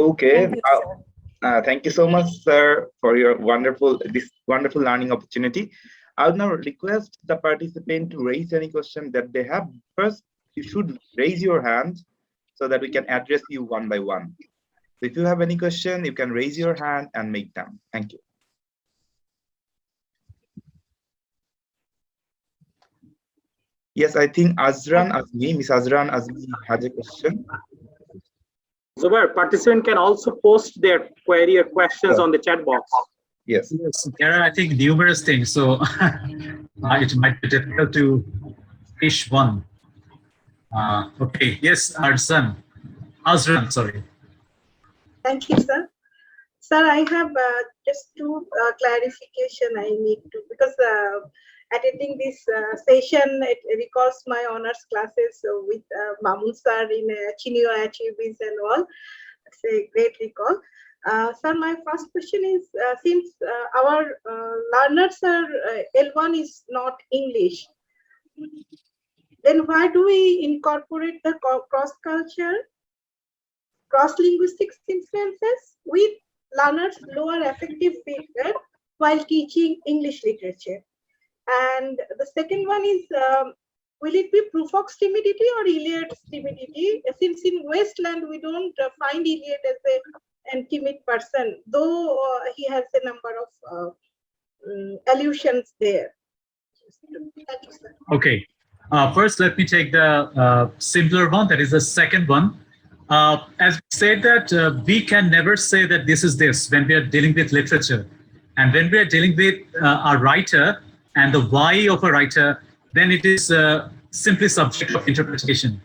Okay. Thank you, sir. Thank you so much, sir, for your wonderful learning opportunity. I would now request the participant to raise any question that they have. First, you should raise your hand so that we can address you one by one. So if you have any question, you can raise your hand and make them. Thank you. Yes, I think Miss Azran Azmi has a question. Zubair, participant can also post their query or questions on the chat box. Yes. There are, I think, numerous things, so it might be difficult to fish one. Okay, yes, Azran, sorry. Thank you, sir. Sir, I have just two clarification I need to, because attending this session, it recalls my honors classes with Mamun sir in Chinio Achievements and all. It's a great recall. Sir, my first question is, since our learners are L1 is not English, then why do we incorporate the cross-culture, cross-linguistic influences with learners' lower affective figure while teaching English literature? And the second one is, will it be Prufrock's timidity or Eliot's timidity? Since in Westland we don't find Eliot as a timid person, though he has a number of allusions there. Thank you, sir. Okay, first let me take the simpler one, that is the second one. As we said that we can never say that this is this when we are dealing with literature. And when we are dealing with a writer and the why of a writer, then it is simply subject of interpretation.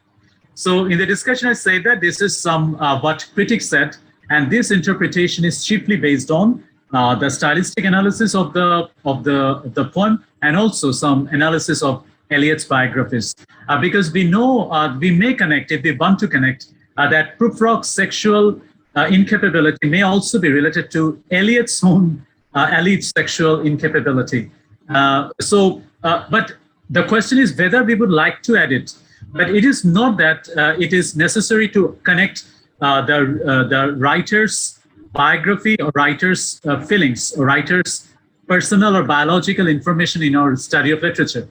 So in the discussion, I say that this is some what critics said, and this interpretation is chiefly based on the stylistic analysis of the poem, and also some analysis of Eliot's biographies. Because we know we may connect, if we want to connect, that Prufrock's sexual incapability may also be related to Eliot's own alleged sexual incapability. But the question is whether we would like to add it. But it is not that it is necessary to connect the writer's biography or writer's feelings or writer's personal or biological information in our study of literature.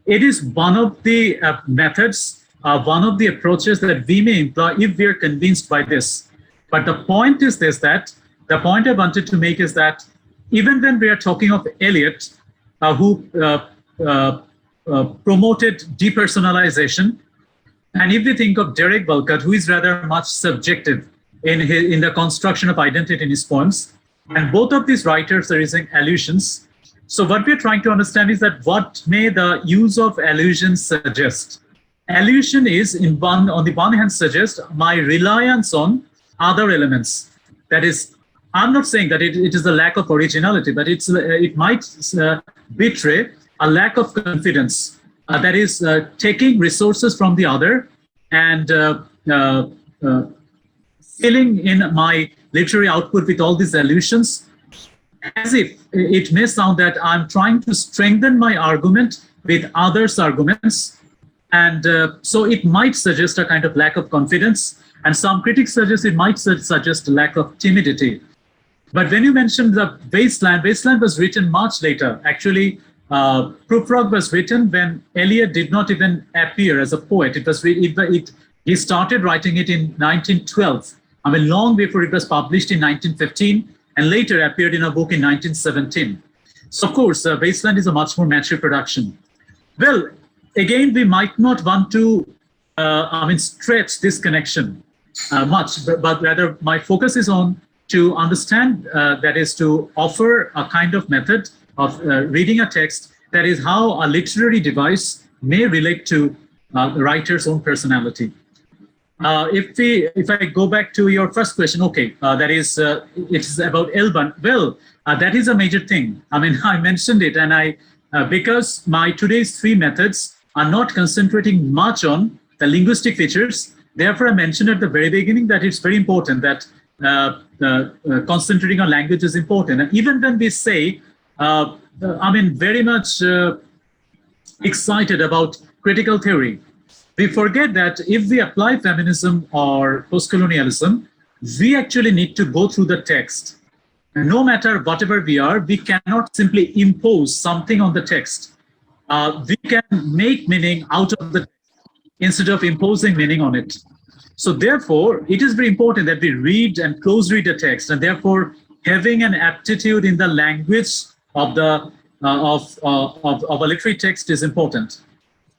It is one of the methods, one of the approaches that we may employ if we are convinced by this. But the point is this, that the point I wanted to make is that even when we are talking of Eliot, who promoted depersonalization, and if we think of Derek Walcott, who is rather much subjective in the construction of identity in his poems, and both of these writers are using allusions. So what we're trying to understand is that what may the use of allusions suggest? Allusion is, on the one hand, suggest my reliance on other elements. That is, I'm not saying that it is a lack of originality, but it might betray a lack of confidence. That is, taking resources from the other and filling in my literary output with all these allusions, as if it may sound that I'm trying to strengthen my argument with others' arguments. And so it might suggest a kind of lack of confidence. And some critics suggest it might suggest a lack of timidity. But when you mentioned the Wasteland was written much later. Actually, Prufrock was written when Eliot did not even appear as a poet. He started writing it in 1912. I mean, long before it was published in 1915, and later appeared in a book in 1917. So, of course, Wasteland is a much more mature production. Well, again, we might not want to, stretch this connection much, but rather my focus is on to understand, that is to offer a kind of method of reading a text, that is how a literary device may relate to the writer's own personality. If I go back to your first question, okay, that is, it's about L1. Well, that is a major thing. I mean, I mentioned it, and because my today's three methods are not concentrating much on the linguistic features, therefore I mentioned at the very beginning that it's very important that concentrating on language is important. And even when we say, very much excited about critical theory, we forget that if we apply feminism or postcolonialism, we actually need to go through the text. No matter whatever we are, we cannot simply impose something on the text. We can make meaning out of the text instead of imposing meaning on it. So therefore, it is very important that we read and close read the text, and therefore having an aptitude in the language of the of a literary text is important.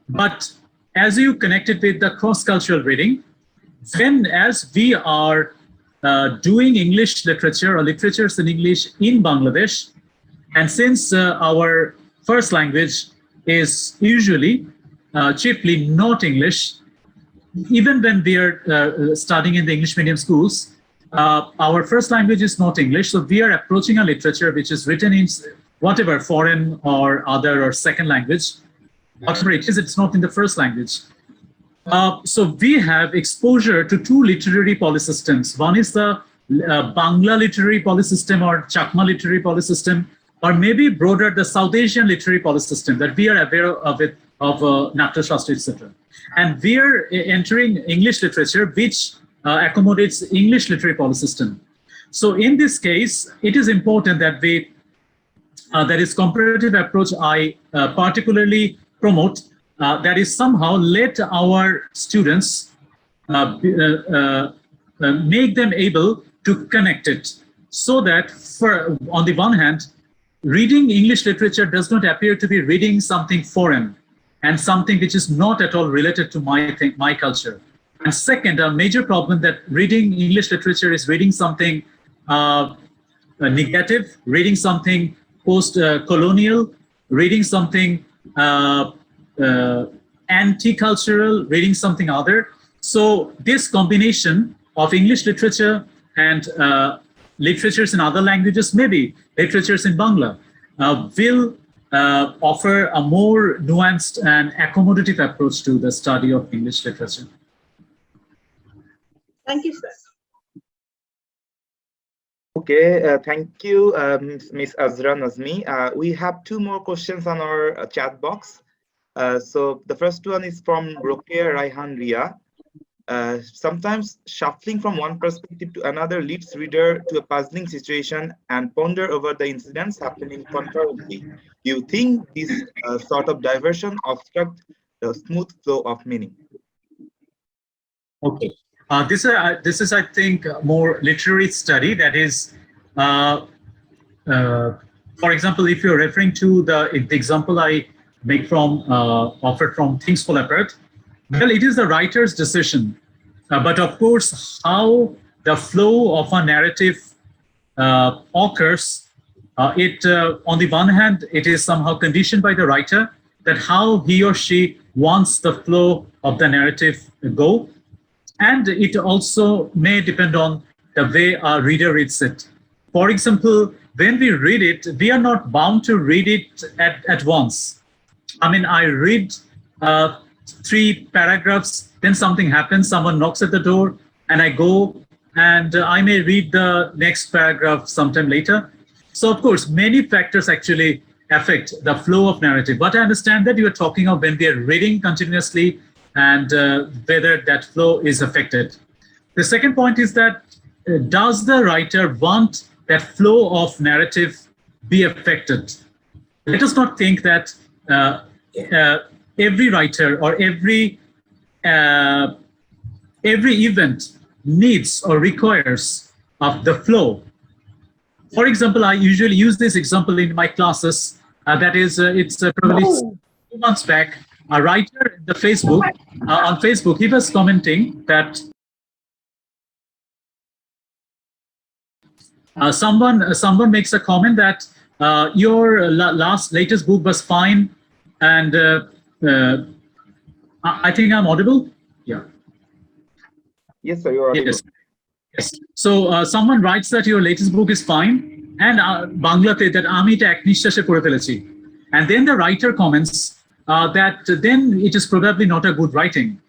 But as you connect it with the cross-cultural reading, when as we are doing English literature or literatures in English in Bangladesh, and since our first language is usually chiefly not English, even when we are studying in the English medium schools, our first language is not English, so we are approaching a literature which is written in whatever foreign or other or second language, whatever it is, it's not in the first language. So we have exposure to two literary polysystems. One is the Bangla literary polysystem or Chakma literary polysystem, or maybe broader the South Asian literary polysystem that we are aware of it, of Natya Shastra, etc. And we are entering English literature, which accommodates English literary polysystem. So in this case, it is important that we, that is comparative approach I particularly promote, that is somehow let our students make them able to connect it, so that for, on the one hand, reading English literature does not appear to be reading something foreign and something which is not at all related to my culture. And second, a major problem that reading English literature is reading something negative, reading something post-colonial, reading something anti-cultural, reading something other. So this combination of English literature and literatures in other languages, maybe literatures in Bangla, will offer a more nuanced and accommodative approach to the study of English literature. Thank you, sir. Okay, thank you, Ms. Azra Nazmi. We have two more questions on our chat box. So the first one is from Rokeya Raihan Ria. Sometimes shuffling from one perspective to another leads reader to a puzzling situation and ponder over the incidents happening concurrently. You think this sort of diversion obstructs the smooth flow of meaning? Okay. This is, I think, a more literary study. That is, for example, if you're referring to the example I make from offered from Things Fall Apart, well, it is the writer's decision. But of course, how the flow of a narrative occurs, on the one hand, it is somehow conditioned by the writer, that how he or she wants the flow of the narrative to go. And it also may depend on the way a reader reads it. For example, when we read it, we are not bound to read it at once. I mean, I read 3 paragraphs, then something happens, someone knocks at the door, and I go, and I may read the next paragraph sometime later. So, of course, many factors actually affect the flow of narrative. But I understand that you are talking of when we are reading continuously and whether that flow is affected. The second point is that does the writer want that flow of narrative be affected? Let us not think that every writer or every event needs or requires the flow. For example, I usually use this example in my classes. That is, it's probably 2 months back. A writer in the Facebook, on Facebook, he was commenting that someone makes a comment that your latest book was fine, and I think I'm audible. Yeah. Yes, sir, you're audible. Yes. Yes. So someone writes that your latest book is fine, and Banglate that ami ta ek nishshashe pore felechi. And then the writer comments that then it is probably not a good writing.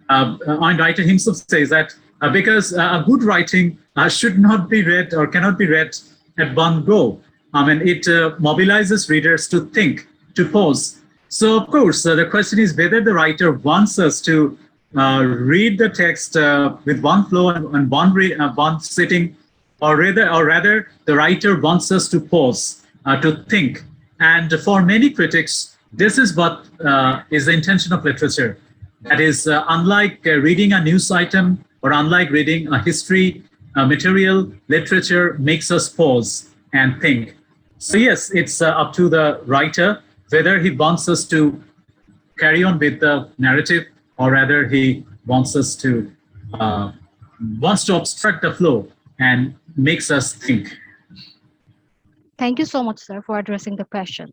And writer himself says that because a good writing should not be read or cannot be read at one go. I mean, it mobilizes readers to think, to pause. So, of course, the question is whether the writer wants us to read the text with one flow and one sitting, or rather, the writer wants us to pause, to think. And for many critics, this is what is the intention of literature. That is, unlike reading a news item or unlike reading a history material, literature makes us pause and think. So yes, it's up to the writer whether he wants us to carry on with the narrative, or rather he wants us to wants to obstruct the flow and makes us think. Thank you so much, sir, for addressing the question.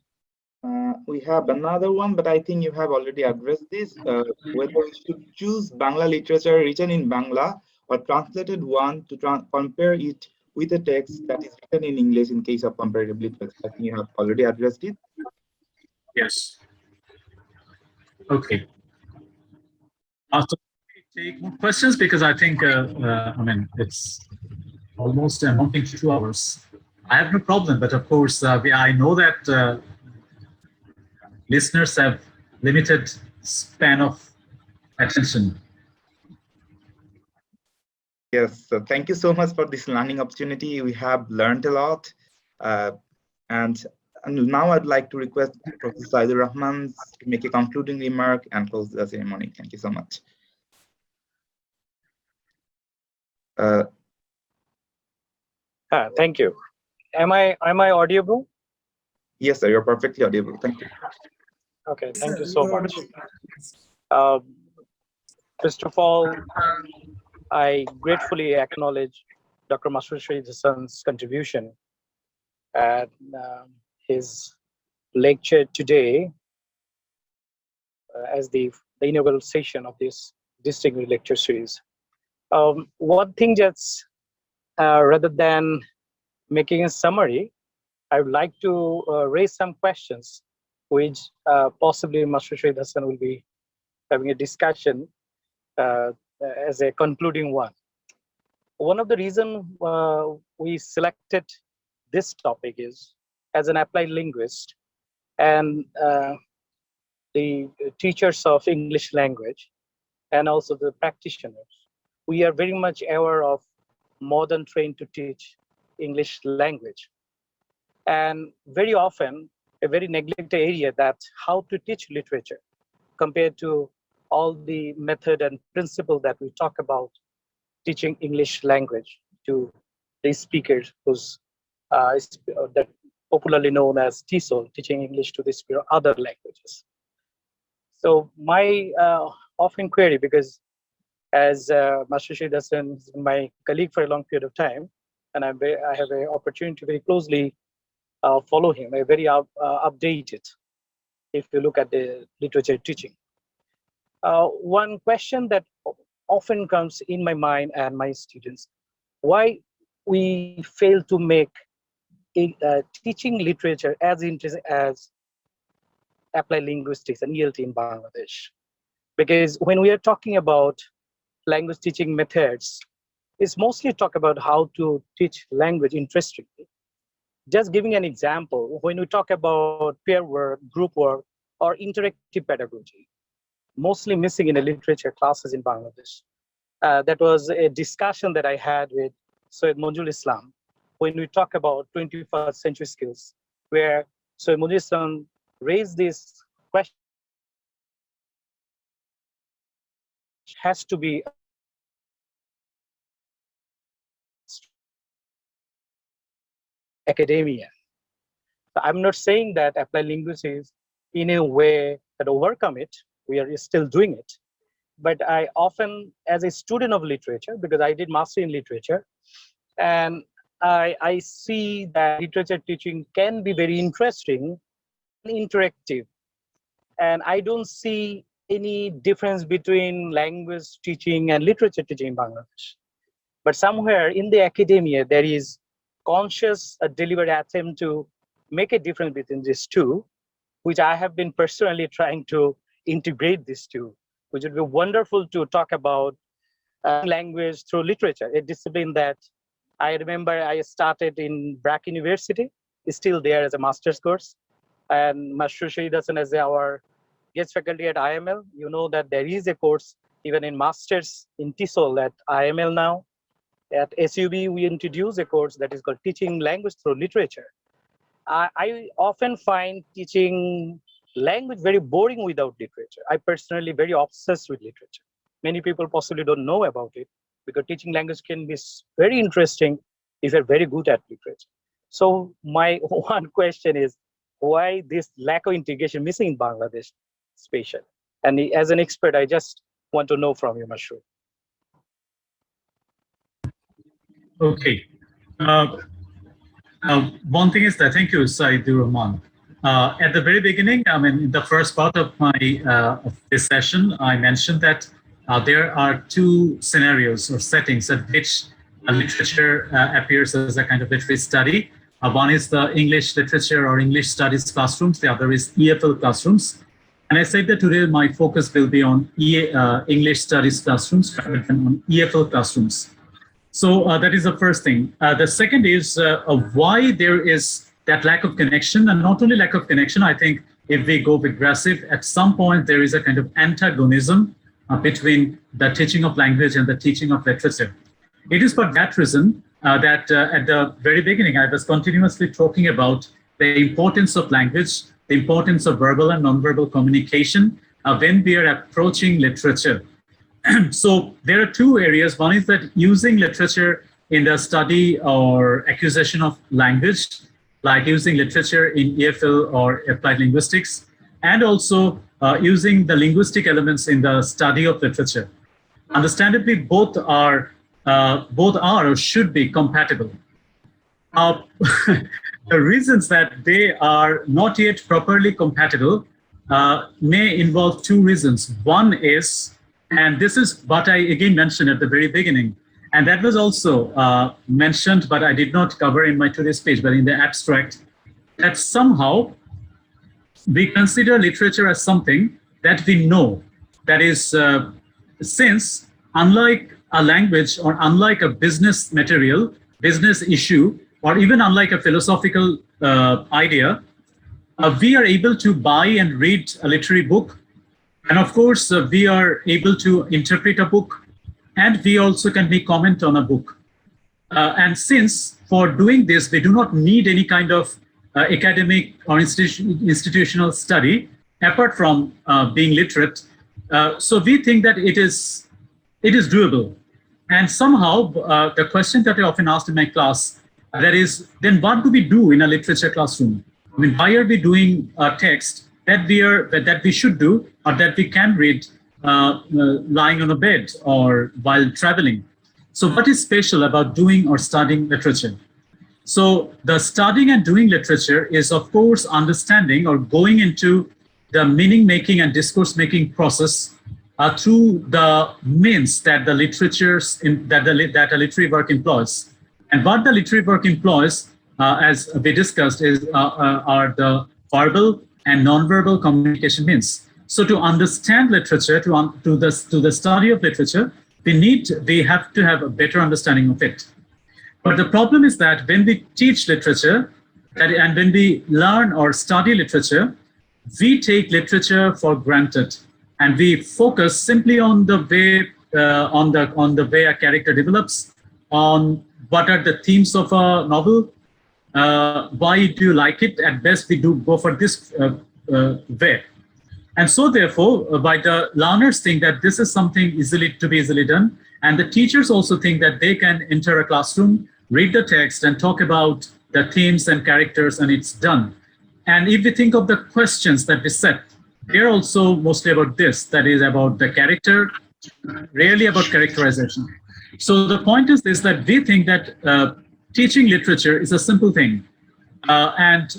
We have another one, but I think you have already addressed this. Whether we should choose Bangla literature written in Bangla or translated one to compare it with a text that is written in English in case of comparative literature. I think you have already addressed it. Yes. Okay. So take more questions because I think I mean it's almost amounting to 2 hours. I have no problem, but of course I know that listeners have limited span of attention. Yes, so thank you so much for this learning opportunity. We have learned a lot. And now I'd like to request Professor Saidul Rahman to make a concluding remark and close the ceremony. Thank you so much. Thank you. Am I audible? Yes, sir, you're perfectly audible. Thank you. Okay, thank you so much. First of all, I gratefully acknowledge Dr. Mashrur Shahid's contribution at his lecture today as the inaugural session of this distinguished lecture series. One thing just rather than making a summary, I would like to raise some questions which possibly Mashrur Shahid Hassan will be having a discussion as a concluding one. One of the reasons we selected this topic is as an applied linguist and the teachers of English language and also the practitioners, we are very much aware of modern trained to teach English language. And very often, a very neglected area that how to teach literature compared to all the method and principle that we talk about teaching English language to the speakers who's that popularly known as TESOL, teaching English to the speaker other languages. So my often query, because as Mashrur Shahid Hassan is my colleague for a long period of time, and I have an opportunity to very closely follow him, very updated if you look at the literature teaching. One question that often comes in my mind and my students, why we fail to make teaching literature as interesting as applied linguistics and ELT in Bangladesh. Because when we are talking about language teaching methods, it's mostly talk about how to teach language interestingly. Just giving an example, when we talk about peer work, group work, or interactive pedagogy, mostly missing in the literature classes in Bangladesh. That was a discussion that I had with Syed Manjul Islam when we talk about 21st century skills, where Syed Manjul Islam raised this question, has to be academia. I'm not saying that applied linguistics in a way that overcome it. We are still doing it. But I often, as a student of literature, because I did master in literature, and I see that literature teaching can be very interesting and interactive. And I don't see any difference between language teaching and literature teaching in Bangladesh. But somewhere in the academia, there is conscious, deliberate attempt to make a difference between these two, which I have been personally trying to integrate these two, which would be wonderful to talk about language through literature, a discipline that I remember I started in Brack University, is still there as a master's course. And Mashrur Shahid Hassan as our guest faculty at IML, you know that there is a course even in masters in TESOL at IML now. At SUB, we introduce a course that is called Teaching Language Through Literature. I often find teaching language very boring without literature. I personally very obsessed with literature. Many people possibly don't know about it because teaching language can be very interesting if you're very good at literature. So my one question is, why this lack of integration missing in Bangladesh spatial? And as an expert, I just want to know from you, Mashrur. Okay. One thing is that, thank you, Shahid Rahman. At the very beginning, I mean, in the first part of my of this session, I mentioned that there are two scenarios or settings at which literature appears as a kind of literary study. One is the English literature or English studies classrooms. The other is EFL classrooms. And I said that today my focus will be on English studies classrooms rather than on EFL classrooms. So that is the first thing. The second is why there is that lack of connection, and not only lack of connection. I think if we go aggressive, at some point there is a kind of antagonism between the teaching of language and the teaching of literature. It is for that reason that at the very beginning, I was continuously talking about the importance of language, the importance of verbal and nonverbal communication when we are approaching literature. So there are two areas. One is that using literature in the study or acquisition of language, like using literature in EFL or applied linguistics, and also using the linguistic elements in the study of literature. Understandably, both are or should be compatible. The reasons that they are not yet properly compatible may involve two reasons. One is, and this is what I again mentioned at the very beginning, and that was also mentioned, but I did not cover in my today's page, but in the abstract, that somehow we consider literature as something that we know. That is, since unlike a language or unlike a business material, business issue, or even unlike a philosophical idea, we are able to buy and read a literary book. And of course, we are able to interpret a book, and we also can make comment on a book. And since for doing this, we do not need any kind of academic or institutional study, apart from being literate, so we think that it is doable. And somehow, the question that I often asked in my class, that is, then what do we do in a literature classroom? I mean, why are we doing a text that we should do or that we can read lying on a bed or while traveling? So what is special about doing or studying literature? So the studying and doing literature is, of course, understanding or going into the meaning-making and discourse-making process through the means that the that a literary work employs. And what the literary work employs, as we discussed, are the verbal and non-verbal communication means. So to understand literature, to the study of literature, we have to have a better understanding of it. But the problem is that when we teach literature and when we learn or study literature, we take literature for granted, and we focus simply on the way on the way a character develops, on what are the themes of a novel, why do you like it? At best, we do go for this way. And so therefore, by the learners think that this is something to be easily done, and the teachers also think that they can enter a classroom, read the text, and talk about the themes and characters, and it's done. And if we think of the questions that we set, they're also mostly about this, that is about the character, rarely about characterization. So the point is this, that we think that teaching literature is a simple thing. And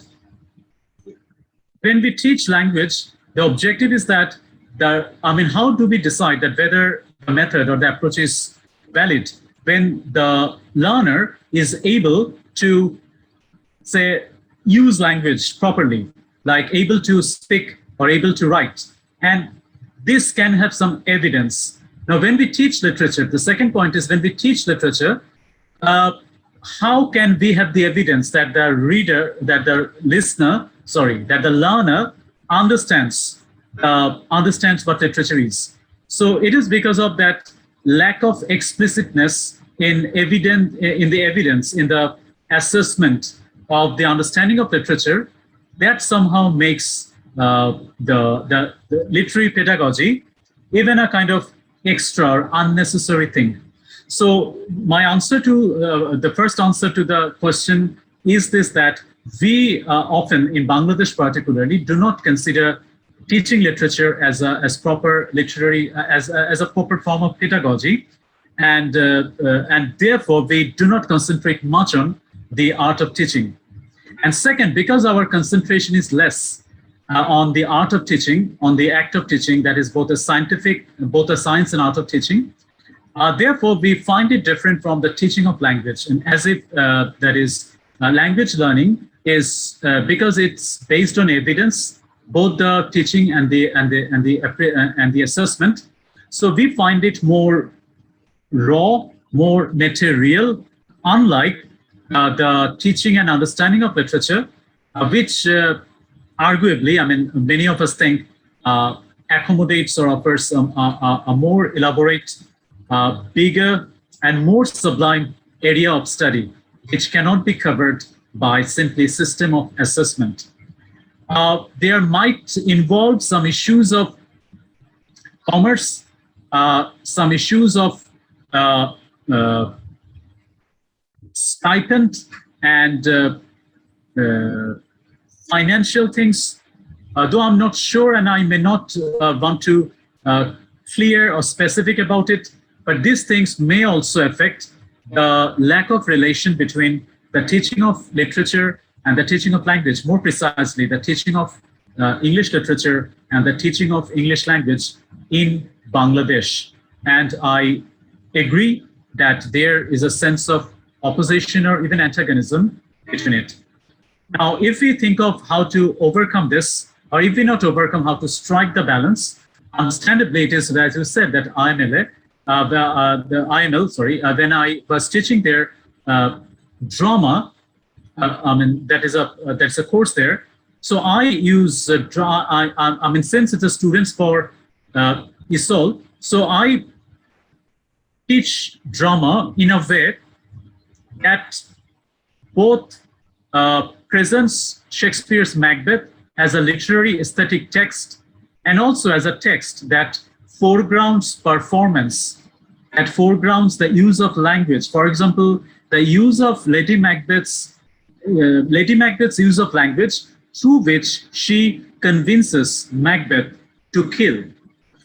when we teach language, the objective is that, how do we decide that whether the method or the approach is valid when the learner is able to, say, use language properly, like able to speak or able to write. And this can have some evidence. Now, when we teach literature, the second point is when we teach literature, how can we have the evidence that the learner understands what literature is? So it is because of that lack of explicitness in the evidence, in the assessment of the understanding of literature, that somehow makes the literary pedagogy even a kind of extra or unnecessary thing. So my answer to the first answer to the question is this, that we often in Bangladesh particularly do not consider teaching literature as proper literary, as a proper form of pedagogy, and therefore we do not concentrate much on the art of teaching. And second, because our concentration is less on the art of teaching, on the act of teaching, that is both a science and art of teaching, therefore we find it different from the teaching of language, and as if that is language learning is because it's based on evidence, both the teaching and the assessment. So we find it more raw, more material, unlike the teaching and understanding of literature, which arguably, I mean, many of us think accommodates or offers a more elaborate, bigger, and more sublime area of study, which cannot be covered by simply system of assessment. There might involve some issues of commerce, some issues of stipend and financial things, though I'm not sure and I may not want to clear or specific about it, but these things may also affect the lack of relation between the teaching of literature and the teaching of language, more precisely the teaching of English literature and the teaching of English language in Bangladesh. And I agree that there is a sense of opposition or even antagonism between it. Now, if we think of how to overcome this, or if we not overcome, how to strike the balance, understandably it is, as you said, that when I was teaching there drama, I mean, that's a course there. So I use since it's a students for ISOL, so I teach drama in a way that both presents Shakespeare's Macbeth as a literary aesthetic text and also as a text that foregrounds performance, that foregrounds the use of language. For example, the use of Lady Macbeth's use of language through which she convinces Macbeth to kill.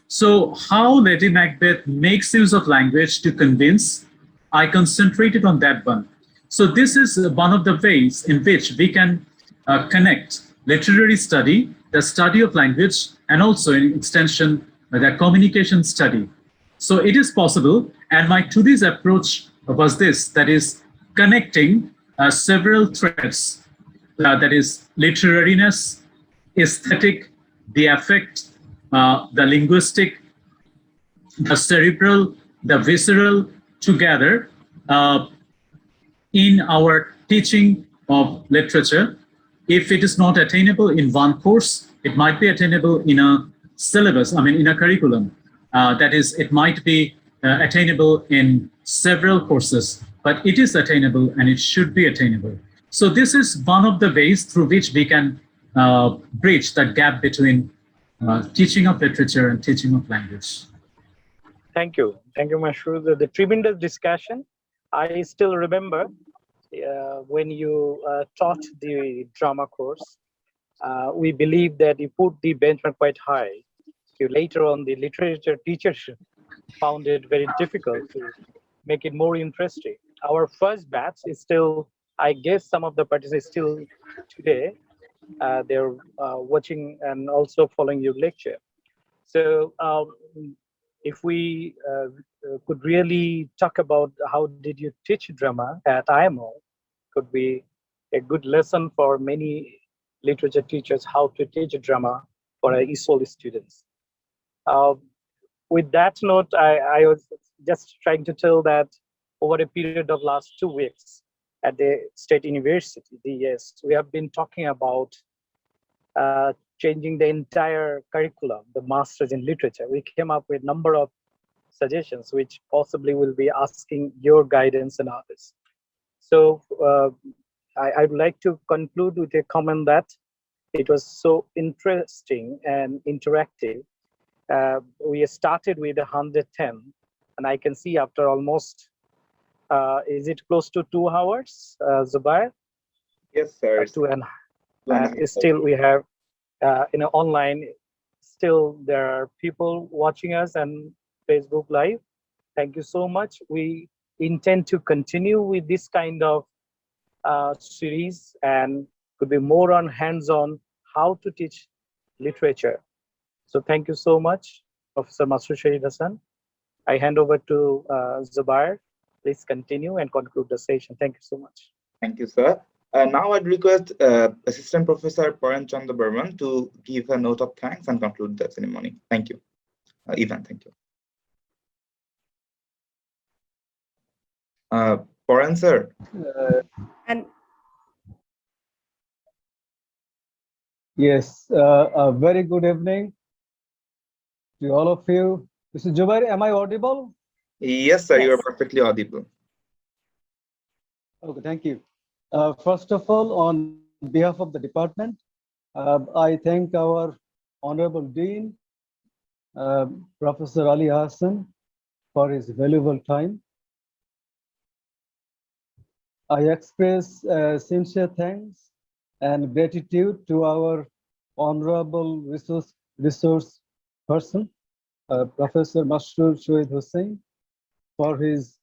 So how Lady Macbeth makes use of language to convince, I concentrated on that one. So this is one of the ways in which we can connect literary study, the study of language, and also in extension, the communication study. So it is possible, and my today's approach was this, that is connecting several threads, that is literariness, aesthetic, the affect, the linguistic, the cerebral, the visceral together in our teaching of literature. If it is not attainable in one course, it might be attainable in a syllabus, I mean in a curriculum. That is, it might be attainable in several courses, but it is attainable and it should be attainable. So this is one of the ways through which we can bridge the gap between teaching of literature and teaching of language. Thank you, Mashrur. The tremendous discussion. I still remember when you taught the drama course, we believe that you put the benchmark quite high. You later on, the literature teachers found it very difficult to make it more interesting. Our first batch is still, I guess some of the participants still today, they're watching and also following your lecture. So if we could really talk about how did you teach drama at IMO, could be a good lesson for many literature teachers how to teach drama for ESOL students. With that note, I was just trying to tell that over a period of last 2 weeks at the State University, yes, we have been talking about changing the entire curriculum, the masters in literature. We came up with a number of suggestions, which possibly will be asking your guidance and others. So I'd like to conclude with a comment that it was so interesting and interactive. We started with 110, and I can see after almost, is it close to 2 hours, Zubair? Yes, sir. Two and still we have, online, still there are people watching us and Facebook Live. Thank you so much. We intend to continue with this kind of series, and could be more on hands-on how to teach literature. So thank you so much, Professor Mashrur Shahid Hassan. I hand over to Zubair. Please continue and conclude the session. Thank you so much. Thank you, sir. Now I'd request Assistant Professor Paran Chandra Burman to give a note of thanks and conclude the ceremony. Thank you. Ivan, thank you. Paran, sir. And yes, a very good evening to all of you. Mr. Jubair, am I audible? Yes, sir, you are yes. perfectly audible. Okay, thank you. First of all, on behalf of the department, I thank our Honorable Dean, Professor Ali Hassan, for his valuable time. I express sincere thanks and gratitude to our Honorable resource person, Professor Mashrur Shahid Hossain, for his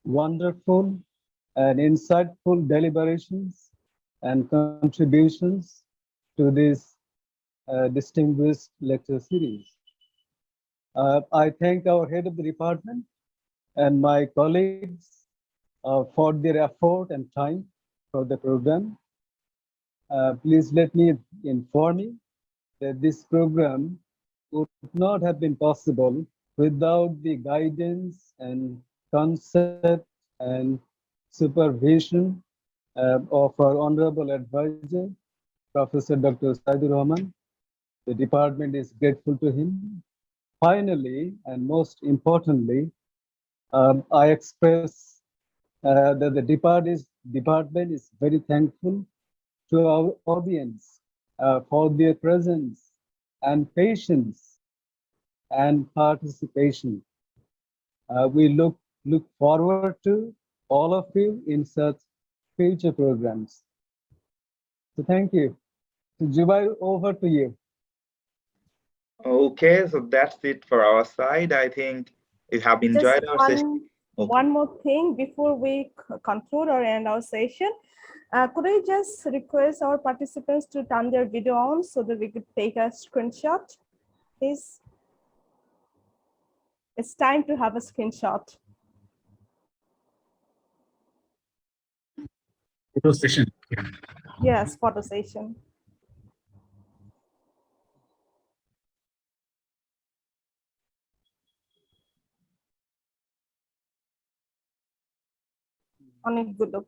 wonderful and insightful deliberations and contributions to this distinguished lecture series. I thank our head of the department and my colleagues for their effort and time for the program. Please let me inform you that this program would not have been possible without the guidance and concept and supervision of our honorable advisor, Professor Dr. Saidur Rahman. The department is grateful to him. Finally, and most importantly, I express that the department is very thankful to our audience for their presence and patience and participation. We look forward to all of you in such future programs. So thank you. So Jubair, over to you. Okay, so that's it for our side. I think you have just enjoyed our session. Okay. one more thing before we conclude or end our session. Could I just request our participants to turn their video on so that we could take a screenshot, please? It's time to have a screenshot. Photo session. Yes, photo session. অনেকগুলো